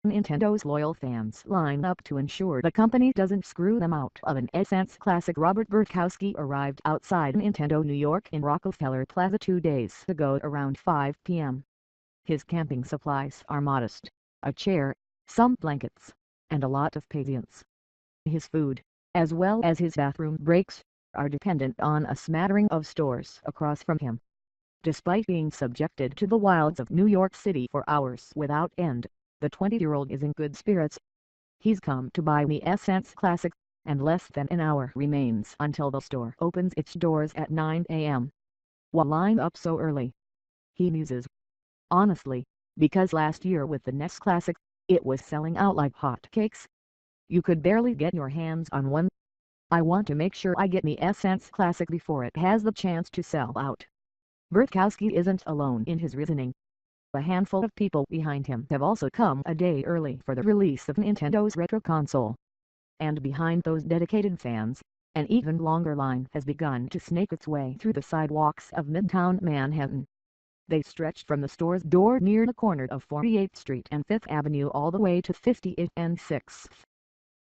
Nintendo's loyal fans line up to ensure the company doesn't screw them out of an SNES Classic. Robert Bartkowski arrived outside Nintendo New York in Rockefeller Plaza 2 days ago around 5 p.m. His camping supplies are modest: a chair, some blankets, and a lot of patience. His food, as well as his bathroom breaks, are dependent on a smattering of stores across from him. Despite being subjected to the wilds of New York City for hours without end, the 20-year-old is in good spirits. He's come to buy me SNES Classic, and less than an hour remains until the store opens its doors at 9 a.m. Why line up so early? He muses. Honestly, because last year with the SNES Classic, it was selling out like hotcakes. You could barely get your hands on one. I want to make sure I get me SNES Classic before it has the chance to sell out. Bartkowski isn't alone in his reasoning. A handful of people behind him have also come a day early for the release of Nintendo's retro console. And behind those dedicated fans, an even longer line has begun to snake its way through the sidewalks of Midtown Manhattan. They stretch from the store's door near the corner of 48th Street and 5th Avenue all the way to 50th and 6th.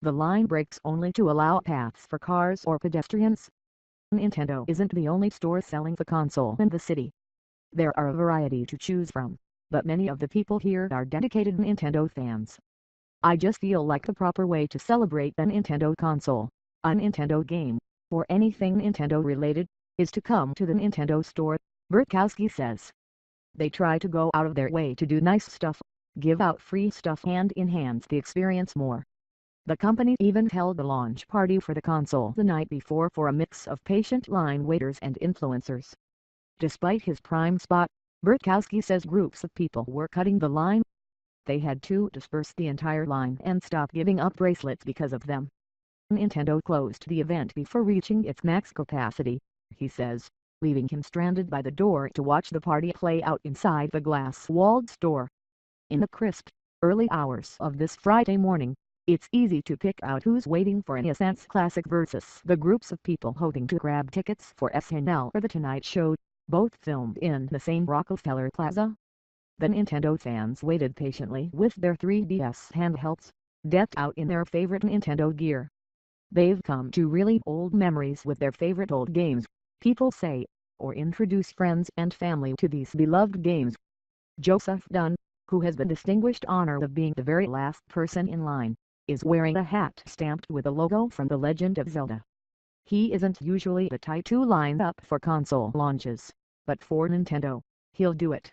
The line breaks only to allow paths for cars or pedestrians. Nintendo isn't the only store selling the console in the city. There are a variety to choose from, but many of the people here are dedicated Nintendo fans. I just feel like the proper way to celebrate a Nintendo console, a Nintendo game, or anything Nintendo related, is to come to the Nintendo store, Bartkowski says. They try to go out of their way to do nice stuff, give out free stuff and enhance the experience more. The company even held a launch party for the console the night before for a mix of patient line waiters and influencers. Despite his prime spot, Bartkowski says groups of people were cutting the line. They had to disperse the entire line and stop giving up bracelets because of them. Nintendo closed the event before reaching its max capacity, he says, leaving him stranded by the door to watch the party play out inside the glass-walled store. In the crisp, early hours of this Friday morning, it's easy to pick out who's waiting for an SNES Classic versus the groups of people hoping to grab tickets for SNL or The Tonight Show, both filmed in the same Rockefeller Plaza. The Nintendo fans waited patiently with their 3DS handhelds, decked out in their favorite Nintendo gear. They've come to relive old memories with their favorite old games, people say, or introduce friends and family to these beloved games. Joseph Dunn, who has the distinguished honor of being the very last person in line, is wearing a hat stamped with a logo from The Legend of Zelda. He isn't usually the type to line up for console launches, but for Nintendo, he'll do it.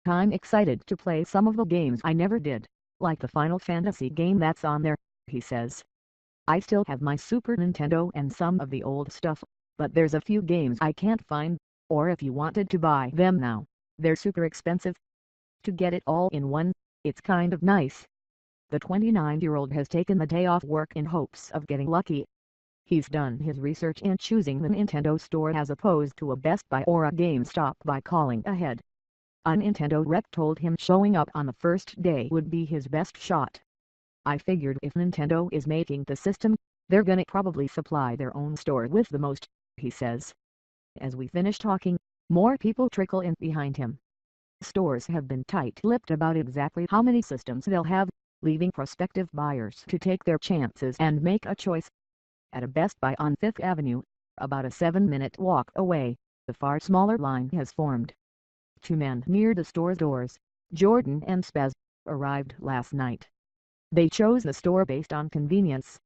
I'm excited to play some of the games I never did, like the Final Fantasy game that's on there, he says. I still have my Super Nintendo and some of the old stuff, but there's a few games I can't find, or if you wanted to buy them now, they're super expensive. To get it all in one, it's kind of nice. The 29-year-old has taken the day off work in hopes of getting lucky. He's done his research in choosing the Nintendo store as opposed to a Best Buy or a GameStop by calling ahead. A Nintendo rep told him showing up on the first day would be his best shot. I figured if Nintendo is making the system, they're gonna probably supply their own store with the most, he says. As we finish talking, more people trickle in behind him. Stores have been tight-lipped about exactly how many systems they'll have, leaving prospective buyers to take their chances and make a choice. At a Best Buy on 5th Avenue, about a 7-minute walk away, the far smaller line has formed. Two men near the store's doors, Jordan and Spaz, arrived last night. They chose the store based on convenience.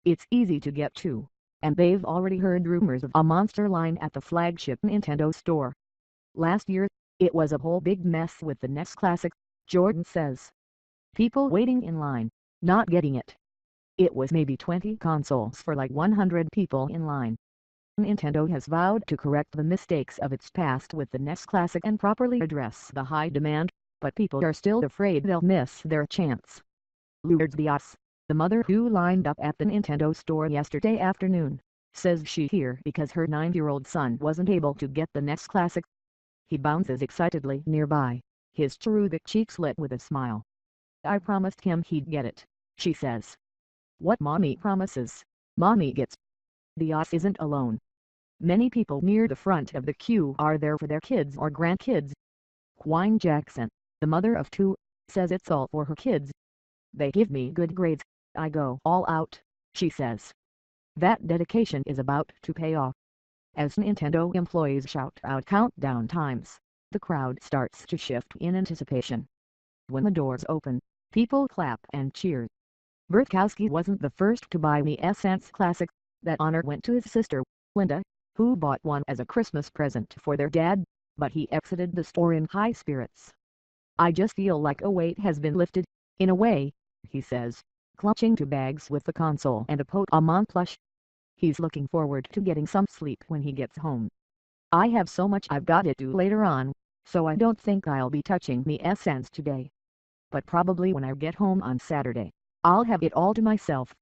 It's easy to get to, and they've already heard rumors of a monster line at the flagship Nintendo store. Last year, it was a whole big mess with the SNES Classic, Jordan says. People waiting in line, not getting it. It was maybe 20 consoles for like 100 people in line. Nintendo has vowed to correct the mistakes of its past with the SNES Classic and properly address the high demand, but people are still afraid they'll miss their chance. Lourdes Diaz, the mother who lined up at the Nintendo store yesterday afternoon, says she's here because her 9-year-old son wasn't able to get the SNES Classic. He bounces excitedly nearby, his cherubic cheeks lit with a smile. I promised him he'd get it, she says. What mommy promises, mommy gets. Diaz isn't alone. Many people near the front of the queue are there for their kids or grandkids. Quine Jackson, the mother of two, says it's all for her kids. They give me good grades, I go all out, she says. That dedication is about to pay off. As Nintendo employees shout out countdown times, the crowd starts to shift in anticipation. When the doors open, people clap and cheer. Bartkowski wasn't the first to buy the SNES Classic. That honor went to his sister, Linda, who bought one as a Christmas present for their dad, but he exited the store in high spirits. I just feel like a weight has been lifted, in a way, he says, clutching two bags with the console and a Pokemon plush. He's looking forward to getting some sleep when he gets home. I have so much I've got to do later on, so I don't think I'll be touching the SNES today. But probably when I get home on Saturday, I'll have it all to myself.